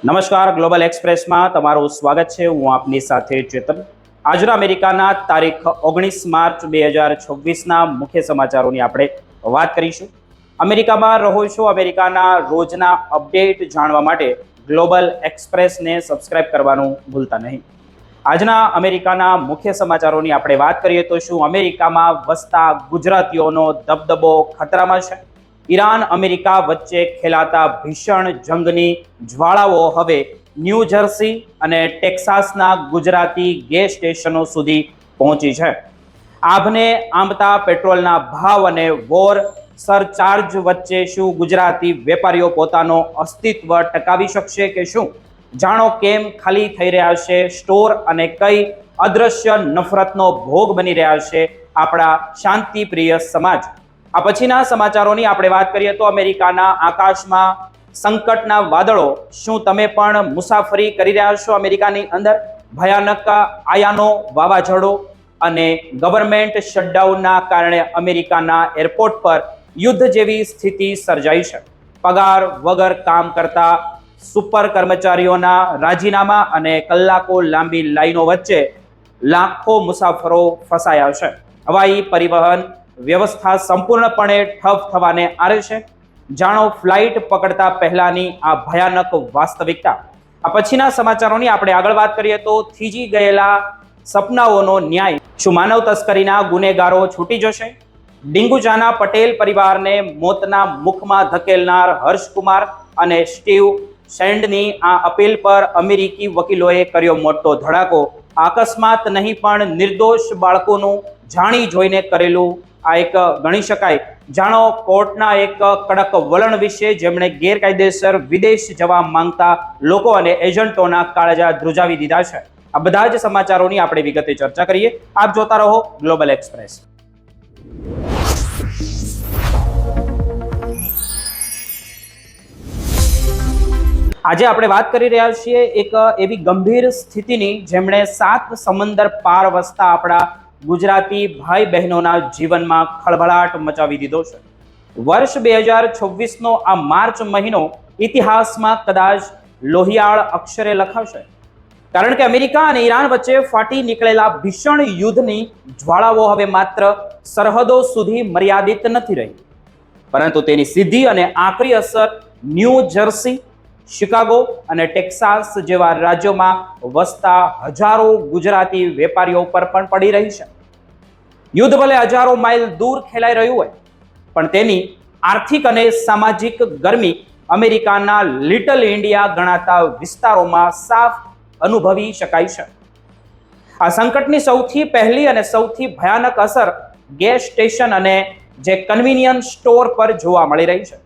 નમસ્કાર, ગ્લોબલ એક્સપ્રેસમાં તમારું સ્વાગત છે. હું આપની સાથે ચેતન. આજના અમેરિકાના તારીખ 19 માર્ચ 2026ના મુખ્ય સમાચારોની આપણે વાત કરીશું. અમેરિકામાં રહો છો, અમેરિકાના રોજના અપડેટ જાણવા માટે ગ્લોબલ એક્સપ્રેસને સબસ્ક્રાઇબ કરવાનું ભૂલતા નહીં. આજના અમેરિકાના મુખ્ય સમાચારોની આપણે વાત કરીએ તો શું અમેરિકામાં વસતા ગુજરાતીઓનો દબદબો ખતરામાં છે? ઈરાન અમેરિકા વચ્ચે ખેલાતા ભીષણ જંગની જ્વાળાઓ હવે ન્યૂ જર્સી અને ટેક્સાસના ગુજરાતી ગેસ સ્ટેશનો સુધી પહોંચી છે. આભને આંબતા પેટ્રોલના ભાવ અને વોર સરચાર્જ વચ્ચે શું ગુજરાતી વેપારીઓ પોતાનો અસ્તિત્વ ટકાવી શકશે કે શું? જાણો કેમ ખાલી થઈ રહ્યા છે સ્ટોર અને કઈ અદ્રશ્ય નફરતનો ભોગ બની રહ્યા છે આપણા શાંતિપ્રિય સમાજ. આ પછીના સમાચારોની આપણે વાત કરીએ તો અમેરિકાના આકાશમાં સંકટના વાદળો. શું તમે પણ મુસાફરી કરી રહ્યા છો અમેરિકાની અંદર? ભયાનક આયાનો વાવાઝોડો અને ગવર્મેન્ટ શટડાઉનના કારણે અમેરિકાના એરપોર્ટ પર યુદ્ધ જેવી સ્થિતિ સર્જાઈ છે. પગાર વગર કામ કરતા સુપર કર્મચારીઓના રાજીનામા અને કલાકો લાંબી લાઈનો વચ્ચે લાખો મુસાફરો ફસાયા છે. હવાઈ પરિવહન વ્યવસ્થા સંપૂર્ણપણે ઠપ થવાને આરે છે. જાણો ફ્લાઇટ પકડતા પહેલાની આ ભયાનક વાસ્તવિકતા. આ પછીના સમાચારોની આપણે આગળ વાત કરીએ તો થીજી ગયેલા સપનાઓનો ન્યાય. શું માનવ તસ્કરીના ગુનેગારો છૂટી જશે? ડિંગુજાના પટેલ પરિવારને મોતના મુખમાં ધકેલનાર હર્ષકુમાર અને સ્ટીવ સેન્ડની આ અપીલ પર અમેરિકી વકીલોએ કર્યો મોટો ધડાકો. અકસ્માત નહીં પણ નિર્દોષ બાળકોનું જાણી જોઈને કરેલું આ એક ગણી શકાય. જાણો કોર્ટના એક કડક વલણ વિશે, જેમણે ગેરકાયદેસર વિદેશ જવા માંગતા લોકો અને એજન્ટોના કાળજા ધ્રુજાવી દીધા છે. આ બધા જ સમાચારોની આપણે વિગતે ચર્ચા કરીએ. આપ જોતા રહો ગ્લોબલ એક્સપ્રેસ. આજે આપણે વાત કરી રહ્યા છીએ એક એવી ગંભીર સ્થિતિની, જેમણે 7 સમંદર પાર વસતા આપણા ગુજરાતી ભાઈ બહેનોના જીવનમાં ખળભળાટ મચાવી દીધો છે. વર્ષ 2026નો આ માર્ચ મહિનો ઇતિહાસમાં કદાચ લોહિયાળ અક્ષરે લખાશે. કારણ કે અમેરિકા અને ઈરાન વચ્ચે ફાટી નીકળેલા ભીષણ યુદ્ધની જ્વાળાઓ હવે માત્ર સરહદો સુધી મર્યાદિત નથી રહી, પરંતુ તેની સીધી અને આકરી અસર ન્યૂ જર્સી, શિકાગો અને ટેક્સાસ જેવા રાજ્યોમાં વસતા હજારો ગુજરાતી વેપારીઓ પર પણ પડી રહી છે. યુદ્ધ ભલે હજારો માઇલ દૂર ખેલાઈ રહ્યું હોય, પણ તેની આર્થિક અને સામાજિક ગરમી અમેરિકાના લિટલ ઇન્ડિયા ગણાતા વિસ્તારોમાં સાફ અનુભવી શકાય છે. આ સંકટની સૌથી પહેલી અને સૌથી ભયાનક અસર ગેસ સ્ટેશન અને જે કન્વીનિયન્સ સ્ટોર પર જોવા મળી રહી છે.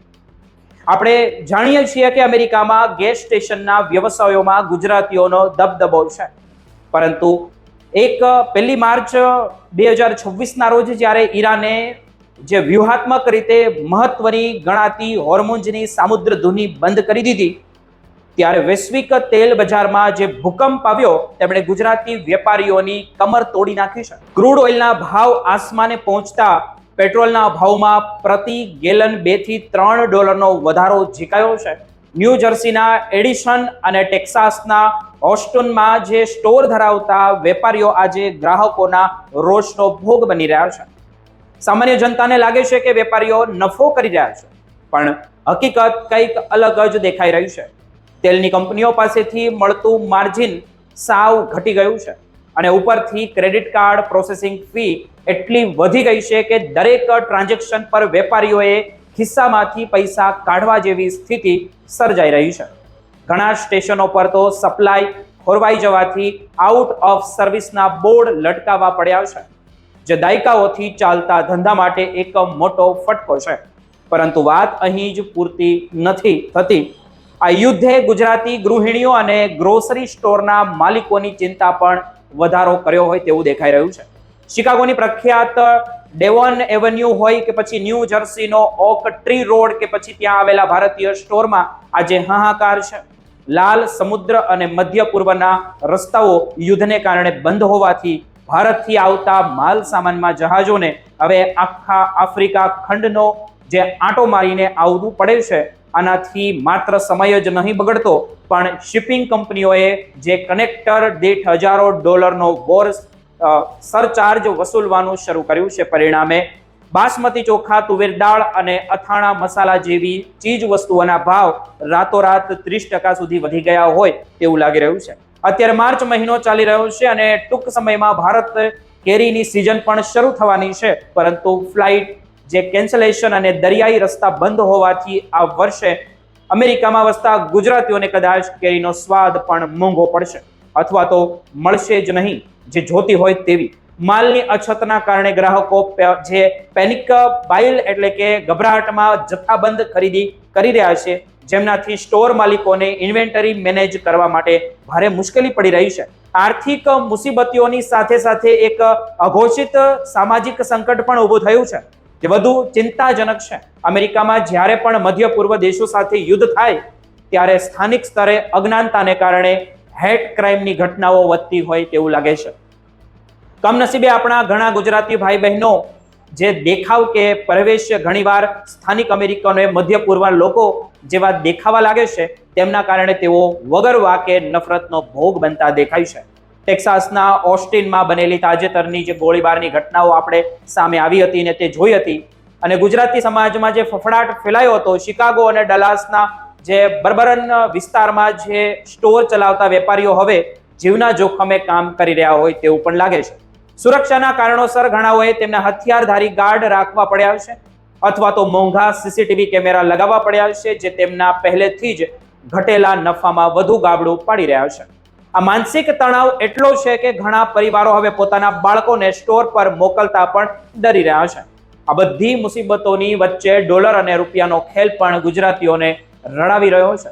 આપણે જાણીએ છીએ કે અમેરિકામાં ગેસ સ્ટેશનના વ્યવસાયોમાં ગુજરાતીઓનો દબદબો છે, પરંતુ 1 માર્ચ 2026ના રોજ જ્યારે ઈરાને જે વ્યૂહાત્મક રીતે મહત્વની ગણાતી હોર્મુઝની સામુદ્રધુની બંધ કરી દીધી, ત્યારે વૈશ્વિક તેલ બજારમાં જે ભૂકંપ આવ્યો તેમણે ગુજરાતી વેપારીઓની કમર તોડી નાખી છે. ક્રૂડ ઓઇલના ભાવ આસમાને પહોંચતા પેટ્રોલના ભાવમાં પ્રતિ ગેલન $2 થી $3 વધારો ઝીકાયો છે. ન્યૂ જર્સીના એડિશન અને ટેક્સાસના હોસ્ટનમાં જે સ્ટોર ધરાવતા વેપારીઓ આજે ગ્રાહકોના રોષનો ભોગ બની રહ્યા છે. સામાન્ય જનતાને લાગે છે કે વેપારીઓ નફો કરી રહ્યા છે, પણ હકીકત કંઈક અલગ જ દેખાઈ રહી છે. તેલની કંપનીઓ પાસેથી મળતું માર્જિન સાવ ઘટી ગયું છે અને ઉપરથી ક્રેડિટ કાર્ડ પ્રોસેસિંગ ફી એટલી વધી ગઈ છે કે દરેક ટ્રાન્ઝેક્શન પર વેપારીઓએ ખિસ્સામાંથી પૈસા કાઢવા જેવી સ્થિતિ સર્જાઈ રહી છે. ઘણા સ્ટેશનો પર તો સપ્લાય ખોરવાઈ જવાથી આઉટ ઓફ સર્વિસના બોર્ડ લટકાવવા પડ્યા છે, જે દાયકાઓથી ચાલતા ધંધા માટે એક મોટો ફટકો છે. પરંતુ વાત અહીં જ પૂરતી નથી થતી. આ યુદ્ધે ગુજરાતી ગૃહિણીઓ અને ગ્રોસરી સ્ટોરના માલિકોની ચિંતા પણ વધારો કર્યો હોય તેવું દેખાઈ રહ્યું છે. શિકાગોની પ્રખ્યાત ડેવોન એવન્યુ હોય કે પછી ન્યૂ જર્સીનો ઓક ટ્રી રોડ કે પછી ત્યાં આવેલા ભારતીય સ્ટોરમાં આજે હાહાકાર છે. લાલ સમુદ્ર અને મધ્ય પૂર્વના રસ્તાઓ યુદ્ધને કારણે બંધ હોવાથી ભારતથી આવતા માલ સામાનમાં જહાજોને હવે આખા આફ્રિકા ખંડનો જે આંટો મારીને આવવું પડે છે, આનાથી માત્ર સમય જ નહીં બગડતો, પણ શિપિંગ કંપનીઓએ જે કનેક્ટર દીઠ હજારો ડોલરનો વોર સરચાર્જ વસૂલવાનું શરૂ કર્યું છે. પરિણામે બાસમતી ચોખા, તુવેર દાળ અને અથાણા મસાલા જેવી ચીજ વસ્તુઓના ભાવ રાતોરાત 30% સુધી વધી ગયા હોય તેવું લાગી રહ્યું છે. અત્યારે માર્ચ મહિનો ચાલી રહ્યો છે અને ટૂંક સમયમાં ભારત કેરીની સિઝન પણ શરૂ થવાની છે, પરંતુ ફ્લાઇટ જે કેન્સલેશન અને દરિયાઈ રસ્તા બંધ હોવાથી આ વર્ષે અમેરિકામાં વસતા ગુજરાતીઓને કદાચ કેરીનો સ્વાદ પણ મોંઘો પડશે અથવા તો મળશે જ નહીં જે જોતી હોય તેવી. માલની અછતના કારણે ગ્રાહકો જે પેનિક બાઇલ એટલે કે ગભરાટમાં જથ્થાબંધ ખરીદી કરી રહ્યા છે, જેમનાથી સ્ટોર માલિકોને ઇન્વેન્ટરી મેનેજ કરવા માટે ભારે મુશ્કેલી પડી રહી છે. આર્થિક મુસીબતોની સાથે સાથે એક અઘોષિત સામાજિક સંકટ પણ ઊભું થયું છે જે વધુ ચિંતાજનક છે. અમેરિકામાં જ્યારે પણ મધ્ય પૂર્વ દેશો સાથે યુદ્ધ થાય ત્યારે સ્થાનિક સ્તરે અજ્ઞાનતાને કારણે હેટ ક્રાઇમની ઘટનાઓ વધતી હોય તેવું લાગે છે. કમનસીબે આપણા ઘણા ગુજરાતી ભાઈ બહેનો જે દેખાવ કે પ્રવેશ ઘણીવાર સ્થાનિક અમેરિકનોએ મધ્ય પૂર્વ લોકો જેવા દેખાવા લાગે છે, તેમના કારણે તેઓ વગર વાકે નફરતનો ભોગ બનતા દેખાય છે. ટેક્સાસના ઓસ્ટિનમાં બનેલી તાજેતરની જે ગોળીબારની ઘટનાઓ આપણે સામે આવી હતી ને તે જોઈ હતી, અને ગુજરાતી સમાજમાં જે ફફડાટ ફેલાયો હતો, શિકાગો અને ડલાસના જે બર્બરન વિસ્તારમાં જે સ્ટોર ચલાવતા વેપારીઓ હવે જીવના જોખમે કામ કરી રહ્યા હોય તેવું પણ લાગે છે. સુરક્ષાના કારણોસર ઘણાઓએ તેમના હથિયારધારી ગાર્ડ રાખવા પડ્યા છે અથવા તો મોંઘા સીસીટીવી કેમેરા લગાવવા પડ્યા છે, જે તેમના પહેલેથી જ ઘટેલા નફામાં વધુ ગાબડું પાડી રહ્યા છે. આ માનસિક તણાવ એટલો છે કે ઘણા પરિવારો હવે પોતાના બાળકોને સ્ટોર પર મોકલતા પણ ડરી રહ્યા છે. આ બધી મુસીબતોની વચ્ચે ડોલર અને રૂપિયાનો ખેલ પણ ગુજરાતીઓને રડાવી રહ્યો છે.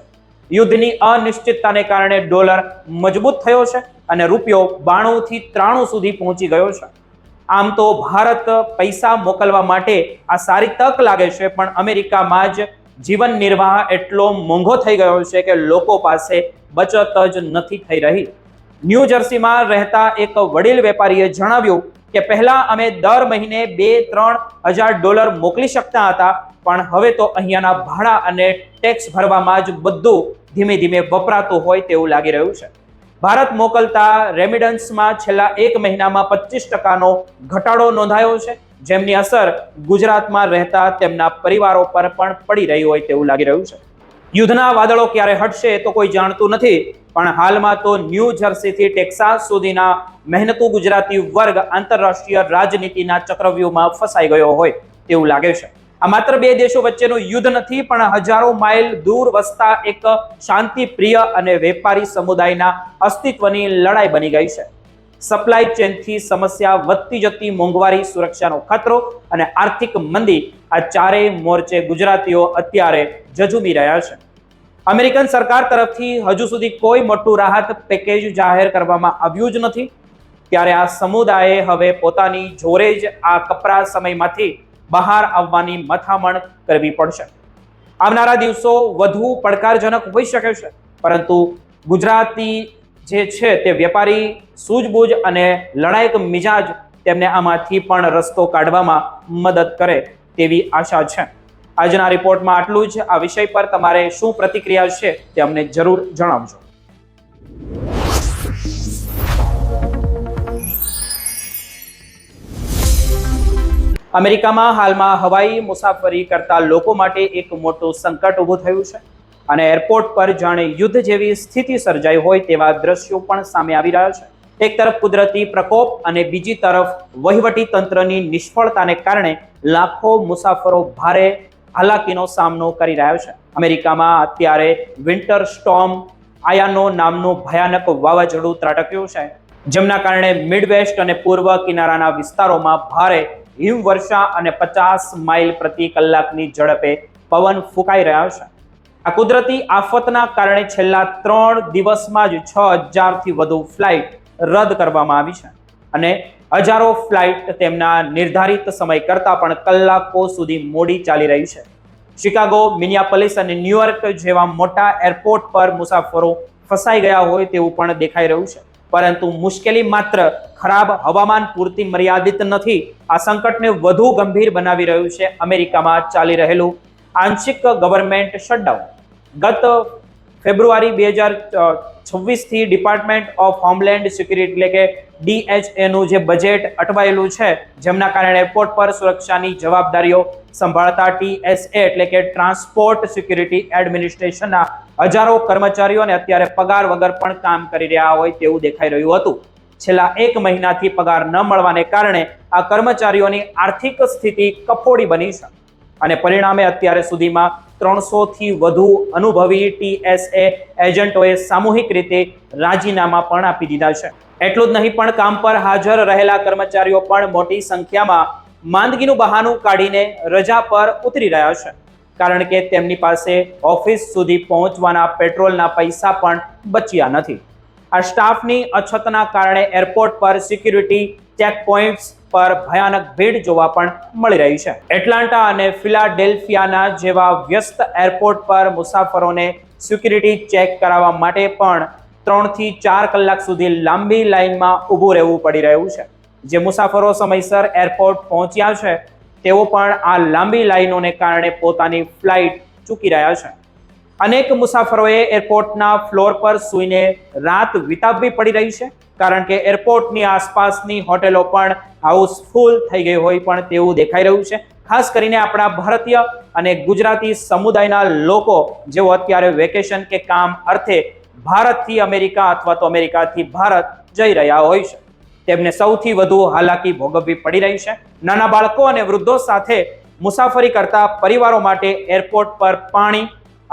યુદ્ધની અનિશ્ચિતતાને કારણે ડોલર મજબૂત થયો છે અને રૂપિયો 92 થી 93 સુધી પહોંચી ગયો છે. આમ તો ભારત પૈસા મોકલવા માટે આ સારી તક લાગે છે, પણ અમેરિકામાં જ જીવન નિર્વાહ એટલો મોંઘો થઈ ગયો છે કે લોકો પાસે બચત જ નથી થઈ રહી. ન્યૂ જર્સીમાં રહેતા એક વડીલ વેપારીએ જણાવ્યું કે પહેલા અમે દર મહિને 2-3 હજાર ડોલર મોકલી શકતા હતા, પણ હવે તો અહીંયાના ભાડા અને ટેક્સ ભરવામાં જ બધું ધીમે ધીમે વપરાતું હોય તેવું લાગી રહ્યું છે. ભારત મોકલતા રેમિડન્સમાં છેલ્લા 1 મહિનામાં 25%નો ઘટાડો નોંધાયો છે, જેમની અસર ગુજરાતમાં રહેતા તેમના પરિવારો પર પણ પડી રહી હોય તેવું લાગી રહ્યું છે. યુદ્ધના વાદળો ક્યારે હટશે તો કોઈ જાણતું નથી, પણ હાલમાં તો ન્યૂ જર્સીથી ટેક્સાસ સુધીના મહેનતુ ગુજરાતી વર્ગ આંતરરાષ્ટ્રીય રાજનીતિના ચક્રવ્યૂહમાં ફસાઈ ગયો હોય તેવું લાગે છે. આ માત્ર 2 દેશો વચ્ચેનું યુદ્ધ નથી, પણ હજારો માઇલ દૂર વસતા એક શાંતિપ્રિય અને વેપારી સમુદાયના અસ્તિત્વની લડાઈ બની ગઈ છે. સપ્લાય ચેનથી સમસ્યા, વધતી જતી મોંઘવારી, સુરક્ષાનો ખતરો અને આર્થિક મંદી, આ ચારેય મોરચે ગુજરાતીઓ અત્યારે ઝઝૂમી રહ્યા છે. અમેરિકન સરકાર તરફથી હજુ સુધી કોઈ મોટું રાહત પેકેજ જાહેર કરવામાં આવ્યું જ નથી, ત્યારે આ સમુદાયે હવે પોતાની જોરે જ આ કપરા સમયમાંથી બહાર આવવાની મથામણ કરવી પડશે. આવનારા દિવસો વધુ પડકારજનક હોઈ શકે છે, પરંતુ ગુજરાતી જે છે તે વેપારી સૂઝબૂઝ અને લડાયક મિજાજ તેમને આમાંથી પણ રસ્તો કાઢવામાં મદદ કરે તેવી આશા છે. આજના રિપોર્ટમાં આટલું જ. આ વિષય પર તમારે શું પ્રતિક્રિયા છે તે અમને જરૂર જણાવજો. અમેરિકામાં હાલમાં હવાઈ મુસાફરી કરતા લોકો માટે એક મોટું સંકટ ઊભું થયું છે અને એરપોર્ટ પર જાણે યુદ્ધ જેવી સ્થિતિ સર્જાઈ હોય તેવા દ્રશ્યો પણ સામે આવી રહ્યા છે. એક તરફ કુદરતી પ્રકોપ અને બીજી તરફ વહીવટી તંત્રની નિષ્ફળતાને કારણે લાખો મુસાફરો ભારે હાલાકીનો સામનો કરી રહ્યા છે. અમેરિકામાં અત્યારે વિન્ટર સ્ટોર્મ આયાનો નામનું ભયાનક વાવાઝોડું ત્રાટક્યું છે, જેમના કારણે મિડવેસ્ટ અને પૂર્વ કિનારાના વિસ્તારોમાં ભારે હિમવર્ષા અને 50 માઇલ પ્રતિ કલાકની ઝડપે પવન ફૂંકાઈ રહ્યા છે. આ કુદરતી આફતના કારણે છેલ્લા 3 દિવસમાં જ 6000 થી વધુ ફ્લાઇટ રદ કરવામાં આવી છે અને હજારો ફ્લાઇટ તેમના નિર્ધારિત સમય કરતાં પણ કલાકો સુધી મોડી ચાલી રહી છે. શિકાગો, મિનિયાપોલિસ અને ન્યુયોર્ક જેવા મોટા એરપોર્ટ પર મુસાફરો ફસાઈ ગયા હોય તેવું પણ દેખાઈ રહ્યું છે. પરંતુ મુશ્કેલી માત્ર ખરાબ હવામાન પૂરતી મર્યાદિત નથી. આ સંકટને વધુ ગંભીર બનાવી રહ્યું છે અમેરિકામાં ચાલી રહેલું આંશિક ગવર્મેન્ટ શટડાઉન. ગત ફેબ્રુઆરી 2026 થી ડિપાર્ટમેન્ટ ઓફ હોમલેન્ડ સિક્યુરિટી એટલે કે DHA નું જે બજેટ અટવાયેલું છે, જેમના કારણે એરપોર્ટ પર સુરક્ષાની જવાબદારીઓ સંભાળતા TSA એટલે કે ટ્રાન્સપોર્ટ સિક્યુરિટી એડમિનિસ્ટ્રેશનના હજારો કર્મચારીઓને અત્યારે પગાર વગર પણ કામ કરી રહ્યા હોય તેવું દેખાઈ રહ્યું હતું. છેલ્લા 1 મહિનાથી પગાર ન મળવાને કારણે આ કર્મચારીઓની આર્થિક સ્થિતિ કફોડી બની છે અને પરિણામે અત્યારે સુધીમાં 300 થી વધુ અનુભવી TSA એજન્ટોએ સામૂહિક રીતે રાજીનામા પણ આપી દીધા છે. એટલું જ નહીં પણ કામ પર હાજર રહેલા કર્મચારીઓ પણ મોટી સંખ્યામાં માંદગીનું બહાનું કાઢીને રજા પર ઉતરી રહ્યા છે, કારણ કે તેમની પાસે ઓફિસ સુધી પહોંચવાના પેટ્રોલના પૈસા પણ બચ્યા નથી. આ સ્ટાફની અછતના કારણે એરપોર્ટ પર સિક્યુરિટી ચેકપોઇન્ટ્સ પર ભયાનક ભીડ જોવા પણ મળી રહી છે. એટલાન્ટા અને ફિલાડેલ્ફિયાના જેવા વ્યસ્ત એરપોર્ટ પર મુસાફરોને સિક્યુરિટી ચેક કરાવવા માટે પણ 3 થી 4 કલાક સુધી લાંબી લાઇનમાં ઊભું રહેવું પડી રહ્યું છે. જે મુસાફરો સમયસર એરપોર્ટ પહોંચ્યા છે તેઓ પણ આ લાંબી લાઇનોને કારણે પોતાની ફ્લાઇટ ચૂકી રહ્યા છે. અનેક મુસાફરોએ એરપોર્ટના ફ્લોર પર સૂઈને રાત વિતાવવી પડી રહી છે, કારણ કે એરપોર્ટની આસપાસની હોટેલો પણ હાઉસફુલ થઈ ગઈ હોય પણ તેવું દેખાઈ રહ્યું છે. ખાસ કરીને આપણા ભારતીય અને ગુજરાતી સમુદાયના લોકો જેઓ અત્યારે વેકેશન કે કામ અર્થે ભારતથી અમેરિકા અથવા તો અમેરિકાથી ભારત જઈ રહ્યા હોય છે, તેમને સૌથી વધુ હાલાકી ભોગવવી પડી રહી છે. નાના બાળકો અને વૃદ્ધો સાથે મુસાફરી કરતા પરિવારો માટે એરપોર્ટ પર પાણી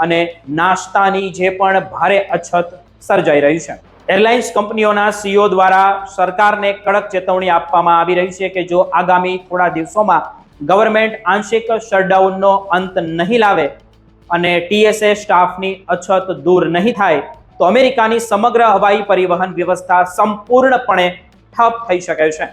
અને નાસ્તાની જે પણ ભારે અછત સર્જાઈ રહી છે. એરલાઇન્સ કંપનીઓના CEO દ્વારા સરકારને કડક ચેતવણી આપવામાં આવી રહી છે કે જો આગામી થોડા દિવસોમાં ગવર્મેન્ટ આંશિક શટડાઉનનો અંત નહીં લાવે અને TSA સ્ટાફની અછત દૂર નહીં થાય તો અમેરિકાની સમગ્ર હવાઈ પરિવહન વ્યવસ્થા સંપૂર્ણપણે ઠપ થઈ શકે છે.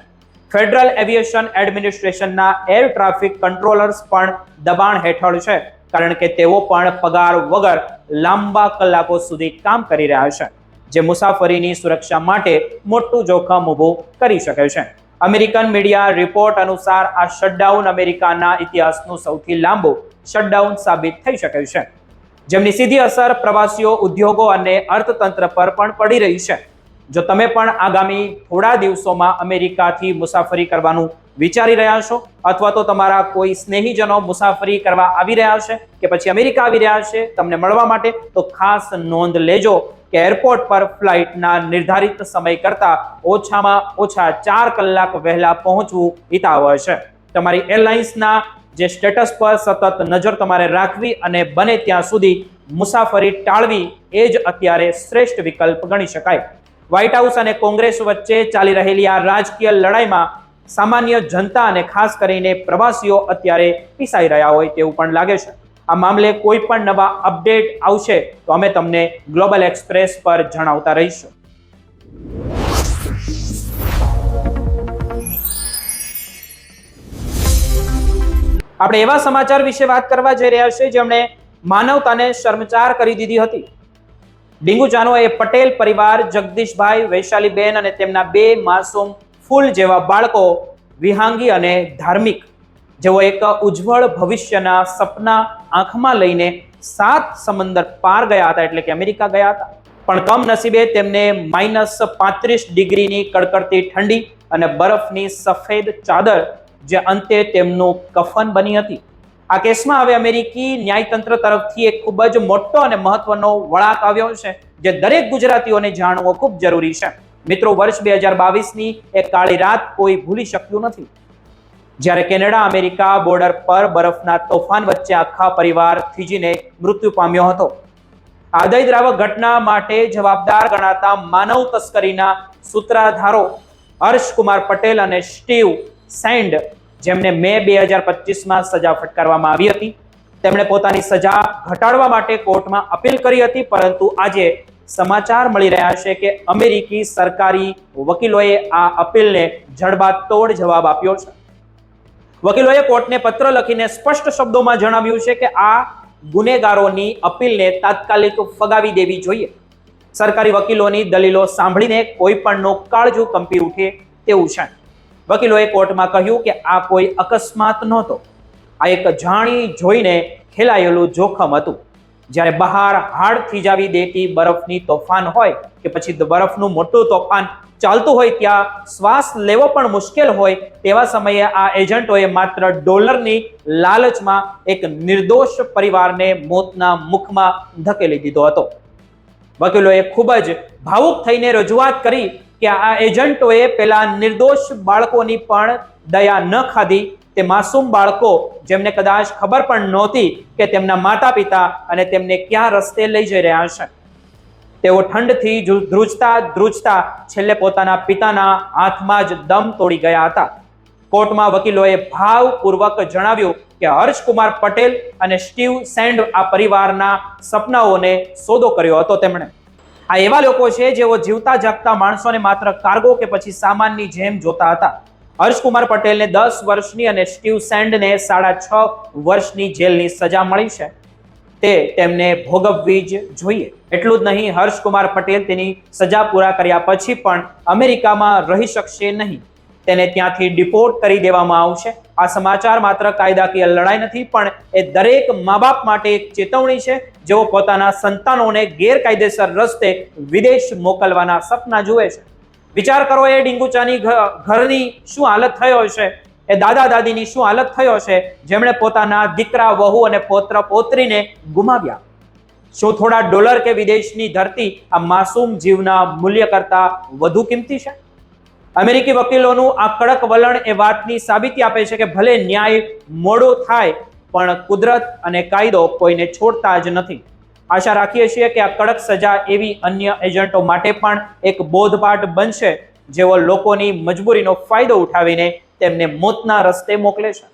ફેડરલ એવિએશન એડમિનિસ્ટ્રેશનના એર ટ્રાફિક કંટ્રોલર્સ પણ દબાણ હેઠળ છે, કારણ કે તેઓ પણ પગાર વગર લાંબા કલાકો સુધી કામ કરી રહ્યા છે, જે મુસાફરીની સુરક્ષા માટે મોટું જોખમ ઊભું કરી શકે છે. અમેરિકન મીડિયા રિપોર્ટ અનુસાર આ શટડાઉન અમેરિકાના ઇતિહાસનું સૌથી લાંબુ શટડાઉન સાબિત થઈ શકે છે, જેમની સીધી અસર પ્રવાસીઓ, ઉદ્યોગો અને અર્થતંત્ર પર પણ પડી રહી છે. જો તમે પણ આગામી થોડા દિવસોમાં અમેરિકાથી મુસાફરી કરવાનું વિચારી રહ્યા છો અથવા તો તમારા કોઈ સ્નેહીજનો મુસાફરી કરવા આવી રહ્યા છે કે પછી અમેરિકા આવી રહ્યા છે તમને મળવા માટે, તો ખાસ નોંધ લેજો કે એરપોર્ટ પર ફ્લાઇટના નિર્ધારિત સમય કરતાં ઓછામાં ઓછા 4 કલાક વહેલા પહોંચવું હિતાવહ છે. તમારી એરલાઇન્સના જે સ્ટેટસ પર સતત નજર તમારે રાખવી અને બને ત્યાં સુધી મુસાફરી ટાળવી એ જ અત્યારે શ્રેષ્ઠ વિકલ્પ ગણી શકાય. વ્હાઇટ હાઉસ અને કોંગ્રેસ વચ્ચે ચાલી રહેલી આ રાજકીય લડાઈમાં સામાન્ય જનતા અને ખાસ કરીને પ્રવાસીઓ અત્યારે પીસાઈ રહ્યા હોય તેવું પણ લાગે છે. આ મામલે કોઈ પણ નવા અપડેટ આવશે તો અમે તમને ગ્લોબલ એક્સપ્રેસ પર જણાવતા રહીશું. આપણે એવા સમાચાર વિશે વાત કરવા જઈ રહ્યા છીએ જેમણે માનવતાને શર્મસાર કરી દીધી હતી. ડીંગુચાનો એ પટેલ પરિવાર જગદીશભાઈ, વૈશાલીબેન અને તેમના 2 માસૂમ ફૂલ જેવા બાળકો વિહાંગી અને ધાર્મિક જેઓ એક ઉજ્જવળ ભવિષ્યના સપના આંખમાં લઈને 7 સમંદર પાર ગયા હતા, એટલે કે અમેરિકા ગયા હતા. પણ કમનસીબે તેમને -35 ડિગ્રીની કડકડતી ઠંડી અને બરફની સફેદ ચાદર જે અંતે તેમનું કફન બની હતી. આ કેસમાં હવે અમેરિકી ન્યાયતંત્ર તરફથી એક ખૂબ જ મોટો અને મહત્વનો વળાંક આવ્યો છે જે દરેક ગુજરાતીઓને જાણવો ખૂબ જરૂરી છે. મિત્રો, વર્ષ 2022ની એક કાળી રાત કોઈ ભૂલી શક્યું નથી, જ્યારે કેનેડા અમેરિકા બોર્ડર પર બરફના તોફાન વચ્ચે આખા પરિવાર થીજીને મૃત્યુ પામ્યો હતો. આ હૃદયદ્રાવક ઘટના માટે જવાબદાર ગણાતા માનવ તસ્કરીના સૂત્રધારો હર્ષકુમાર પટેલ અને સ્ટીવ સેન્ડ, જેમને મે 2025માં સજા ફટકારવામાં આવી હતી, તેમણે પોતાની સજા ઘટાડવા માટે કોર્ટમાં અપીલ કરી હતી, પરંતુ આજે સમાચાર મળી રહ્યા છે કે અમેરિકી સરકારી વકીલોએ આ અપીલને જડબાતોડ જવાબ આપ્યો છે. વકીલોએ કોર્ટને પત્ર લખીને સ્પષ્ટ શબ્દોમાં જણાવ્યું છે કે આ ગુનેગારોની અપીલને તાત્કાલિક ફગાવી દેવી જોઈએ. સરકારી વકીલોની દલીલો સાંભળીને કોઈ પણનું કાળજું કંપી ઉઠે તેવું છે. વકીલોએ કોર્ટમાં કહ્યું કે આ કોઈ અકસ્માત નહોતો, આ એક જાણી જોઈને ખેલાયેલું જોખમ હતું. જ્યારે બહાર હાડ થીજાવી દેતી બરફની તોફાન હોય કે પછી બરફનું મોટું તોફાન ચાલતું હોય, ત્યાં શ્વાસ લેવો પણ મુશ્કેલ હોય, તેવા સમયે આ એજન્ટોએ માત્ર ડોલરની લાલચમાં એક નિર્દોષ પરિવારને મોતના મુખમાં ધકેલી દીધો હતો. વકીલોએ ખૂબ જ ભાવુક થઈને રજૂઆત કરી કે આ એજન્ટોએ પેલા નિર્દોષ બાળકોની પણ દયા ન ખાધી. તે માસૂમ બાળકો જેમને કદાચ ખબર પણ નહોતી કે તેમના માતા પિતા અને તેમને ક્યાં રસ્તે લઈ જઈ રહ્યા છે. તેઓ ઠંડથી ધ્રુજતા છેલ્લે પોતાના પિતાના હાથમાં જ દમ તોડી ગયા હતા. કોર્ટમાં વકીલોએ ભાવપૂર્વક જણાવ્યું કે હર્ષકુમાર પટેલ અને સ્ટીવ સેન્ડ આ પરિવારના સપનાઓને સોદો કર્યો હતો. તેમણે આ એવા લોકો છે જેઓ જીવતા જાગતા માણસોને માત્ર કાર્ગો કે પછી સામાનની જેમ જોતા હતા. હર્ષકુમાર પટેલને 10 વર્ષની અને સ્ટીવ સેન્ડને 6.5 વર્ષની જેલની સજા મળી છે. તે તેમને ભોગવવી જ જોઈએ. એટલું જ નહીં, હર્ષકુમાર પટેલ તેની સજા પૂરા કર્યા પછી પણ અમેરિકામાં રહી શકશે નહીં. તેને ત્યાંથી ડિપોર્ટ કરી દેવામાં આવશે. આ સમાચાર માત્ર કાયદાકીય લડાઈ નથી, પણ એ દરેક મા બાપ માટે એક ચેતવણી છે જેઓ પોતાના સંતાનોને ગેરકાયદેસર રસ્તે વિદેશ મોકલવાના સપના જુએ છે. વિચાર કરો, એ ડીંગુચાની ઘરની શું હાલત થયો હશે, એ દાદા દાદીની શું હાલત થયો હશે જેમણે પોતાના દીકરા વહુ અને પોત્ર પોત્રીને ગુમાવ્યા. શું થોડા ડોલર કે વિદેશની ધરતી આ માસૂમ જીવના મૂલ્ય કરતા વધુ કિંમતી છે? અમેરિકી વકીલોનું આ કડક વલણ એ વાતની સાબિતી આપે છે કે ભલે ન્યાય મોડો થાય, પણ કુદરત અને કાયદો કોઈને છોડતા જ નથી. આશા રાખીએ છીએ કે આ કડક સજા એવી અન્ય એજન્ટો માટે પણ એક બોધપાઠ બનશે જેઓ લોકોની મજબૂરીનો ફાયદો ઉઠાવીને તેમને મોતના રસ્તે મોકલે છે.